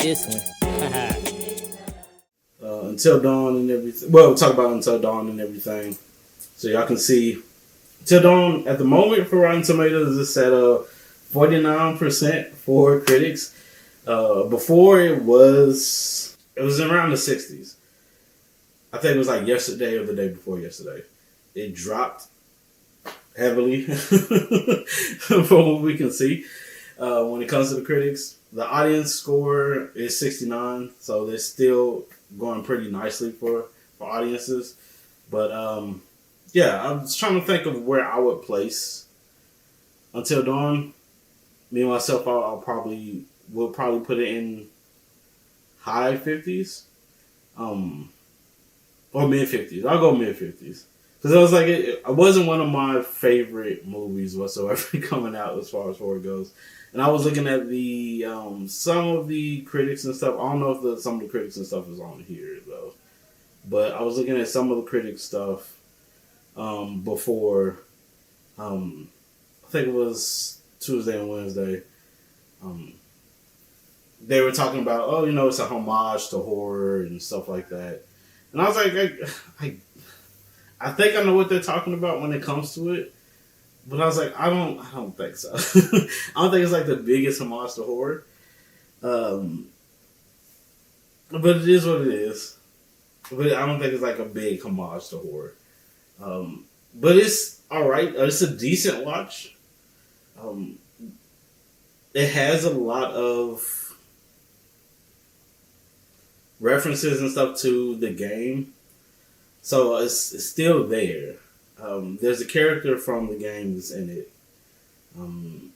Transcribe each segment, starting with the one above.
this one. Until Dawn and everything. Well, we'll talk about Until Dawn and everything. So y'all can see Until Dawn at the moment for Rotten Tomatoes is at 49% for critics. Before it was around the 60s. I think it was like yesterday or the day before yesterday. It dropped heavily from what we can see. When it comes to the critics, the audience score is 69, so they're still going pretty nicely for audiences. But yeah, I was trying to think of where I would place Until Dawn. Me and myself, will probably put it in high 50s, or mid 50s. I'll go mid 50s because it was like it wasn't one of my favorite movies whatsoever coming out as far as horror goes. And I was looking at the some of the critics and stuff. I don't know if some of the critics and stuff is on here though, but I was looking at some of the critics stuff before. I think it was Tuesday and Wednesday. They were talking about, it's a homage to horror and stuff like that. And I was like, I think I know what they're talking about when it comes to it. But I was like, I don't think so. I don't think it's like the biggest homage to horror. But it is what it is. But I don't think it's like a big homage to horror. But it's alright. It's a decent watch. It has a lot of references and stuff to the game. So it's still there. There's a character from the game that's in it. And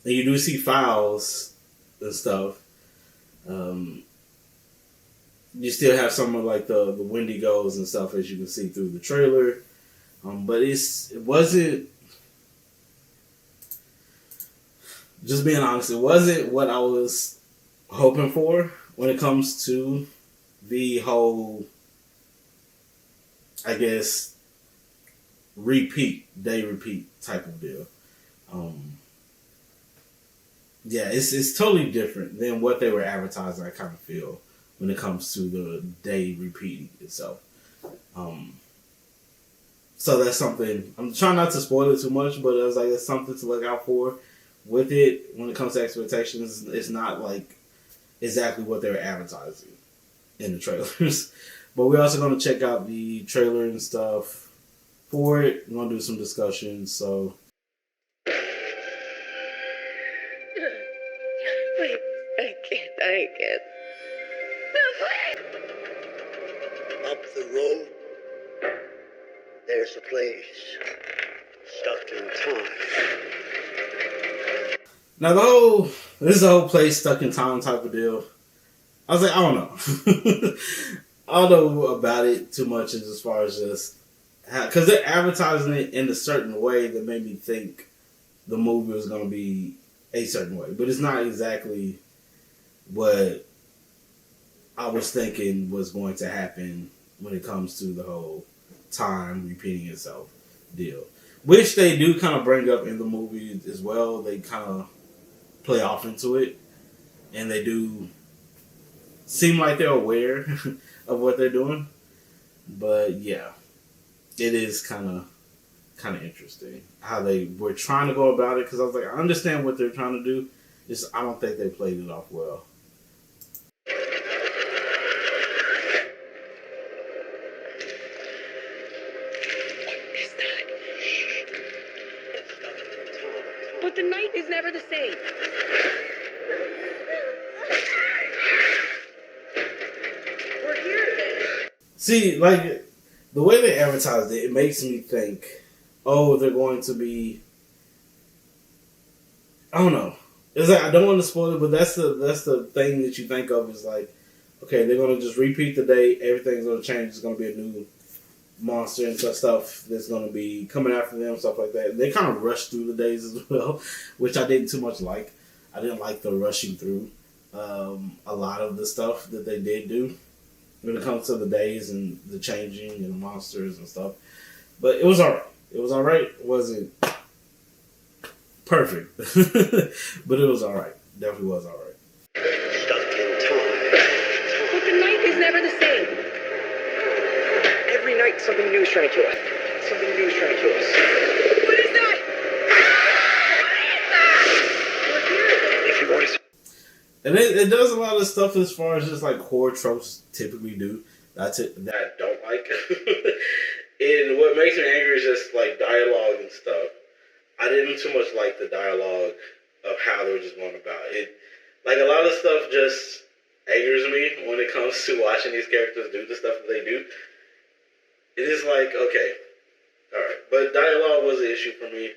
you do see files and stuff. You still have some of like the Wendigos and stuff as you can see through the trailer. But it wasn't, just being honest, it wasn't what I was hoping for when it comes to the whole, I guess, day repeat type of deal. Yeah, it's totally different than what they were advertising, I kind of feel, when it comes to the day repeating itself. So that's something, I'm trying not to spoil it too much, but I was like, it's something to look out for with it. When it comes to expectations, it's not like exactly what they were advertising in the trailers. But we're also going to check out the trailer and stuff for it. We're going to do some discussions, so. Wait, I can't. Up the road, there's a place stuck in time. Now this is a whole place stuck in time type of deal. I was like, I don't know. I don't know about it too much as far as just because they're advertising it in a certain way that made me think the movie was going to be a certain way, but it's not exactly what I was thinking was going to happen when it comes to the whole time repeating itself deal, which they do kind of bring up in the movie as well. They kind of play off into it, and they do seem like they're aware of what they're doing. But yeah, it is kind of interesting how they were trying to go about it, because I was like, I understand what they're trying to do. Just I don't think they played it off well. But the night is never the same. We're here again. See, like, the way they advertised it, it makes me think, oh, they're going to be, I don't know. It's like, I don't want to spoil it, but that's the thing that you think of is like, okay, they're going to just repeat the day, everything's going to change, there's going to be a new monster and stuff that's going to be coming after them, stuff like that. They kind of rush through the days as well, which I didn't too much like. I didn't like the rushing through a lot of the stuff that they did do when it comes to the days and the changing and the monsters and stuff. But it was alright. It was alright. It wasn't perfect, but it was alright. Definitely was alright. Stuck Something new is trying to kill us. Something new is trying to kill us. What is that? What is that? We're here. If you want to... And it does a lot of stuff as far as just like horror tropes typically do. That's it. That I don't like. And what makes me angry is just like dialogue and stuff. I didn't too much like the dialogue of how they were just going about it. Like a lot of stuff just angers me when it comes to watching these characters do the stuff that they do. It is like, okay, all right, but dialogue was an issue for me.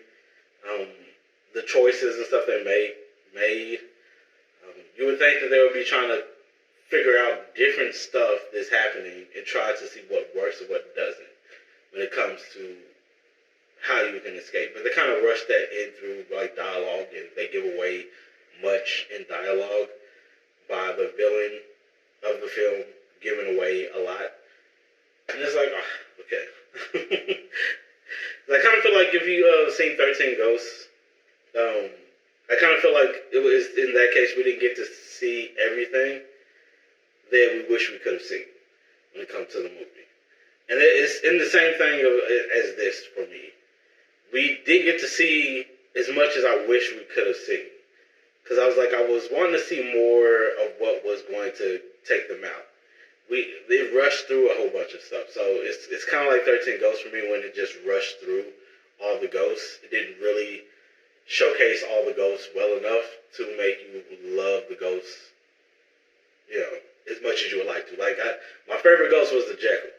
The choices and stuff they made. You would think that they would be trying to figure out different stuff that's happening and try to see what works and what doesn't when it comes to how you can escape. But they kind of rush that in through like dialogue, and they give away much in dialogue by the villain of the film giving away a lot. And it's like, oh, okay. I kind of feel like if you seen 13 Ghosts, I kind of feel like it was in that case we didn't get to see everything that we wish we could have seen when it comes to the movie. And it's in the same thing as this for me. We didn't get to see as much as I wish we could have seen. Because I was wanting to see more of what was going to take them out. They rushed through a whole bunch of stuff. So it's kind of like 13 Ghosts for me when it just rushed through all the ghosts. It didn't really showcase all the ghosts well enough to make you love the ghosts, as much as you would like to. Like, my favorite ghost was the Jekyll.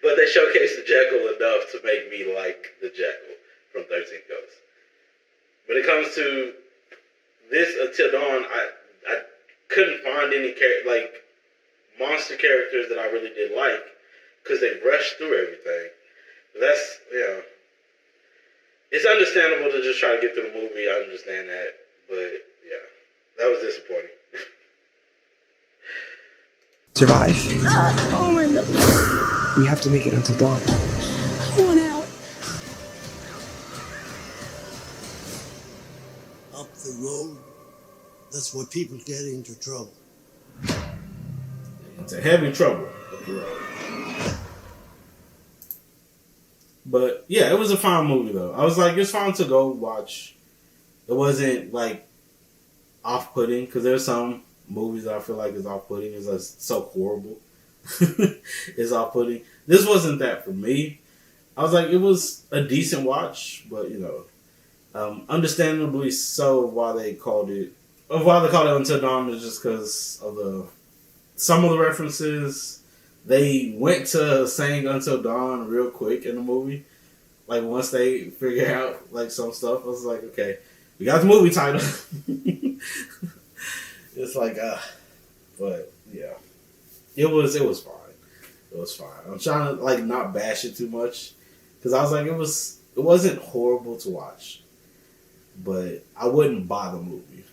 But they showcased the Jekyll enough to make me like the Jekyll from 13 Ghosts. When it comes to this Until Dawn, I couldn't find any monster characters that I really did like because they rushed through everything. That's, it's understandable to just try to get through the movie. I understand that. But, yeah, that was disappointing. Survive. Oh my God. We have to make it until dawn. I want out. Up the road, that's where people get into trouble. Into heavy trouble up the road. But yeah, it was a fine movie though. I was like, it's fine to go watch. It wasn't like off-putting because there's some movies that I feel like is off-putting. It's like so horrible. It's off-putting. This wasn't that for me. I was like, it was a decent watch, but understandably so why they called it Until Dawn is just because of some of the references. They went to saying Until Dawn real quick in the movie. Like, once they figure out, like, some stuff, I was like, okay, we got the movie title. It's like, but, yeah. It was fine. It was fine. I'm trying to, like, not bash it too much. Because I was like, it wasn't horrible to watch. But I wouldn't buy the movie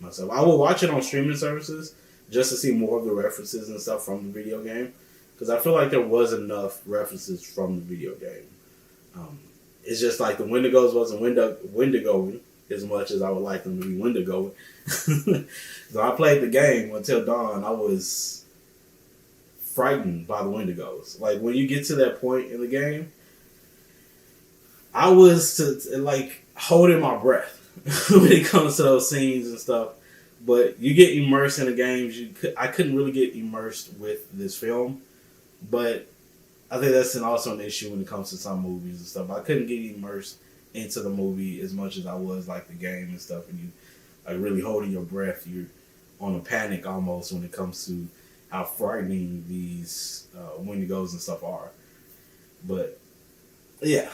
myself. I will watch it on streaming services just to see more of the references and stuff from the video game. Because I feel like there was enough references from the video game. It's just like the Wendigos wasn't Wendigoing as much as I would like them to be Wendigoing. So I played the game Until Dawn. I was frightened by the Wendigos. Like, when you get to that point in the game, I was holding my breath when it comes to those scenes and stuff. But you get immersed in the games. I couldn't really get immersed with this film, but I think that's also an issue when it comes to some movies and stuff. I couldn't get immersed into the movie as much as I was like the game and stuff. And you like really holding your breath. You're on a panic almost when it comes to how frightening these Wendigos and stuff are. But yeah.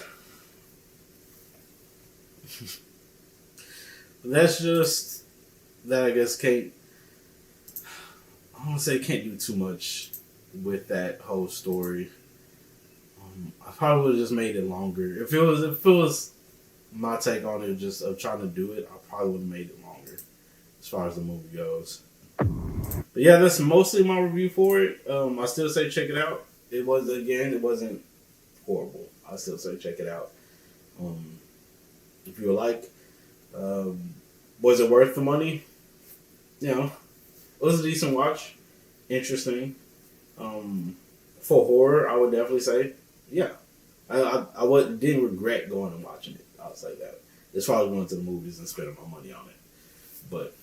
That's just that I guess I don't want to say can't do too much with that whole story. I probably would have just made it longer. If it was my take on it, just of trying to do it, I probably would have made it longer as far as the movie goes. But yeah, that's mostly my review for it. I still say check it out. It wasn't horrible. I still say check it out. If you like, was it worth the money? It was a decent watch. Interesting. For horror, I would definitely say, yeah. Didn't regret going and watching it. I'll say that. As far as going to the movies and spending my money on it. But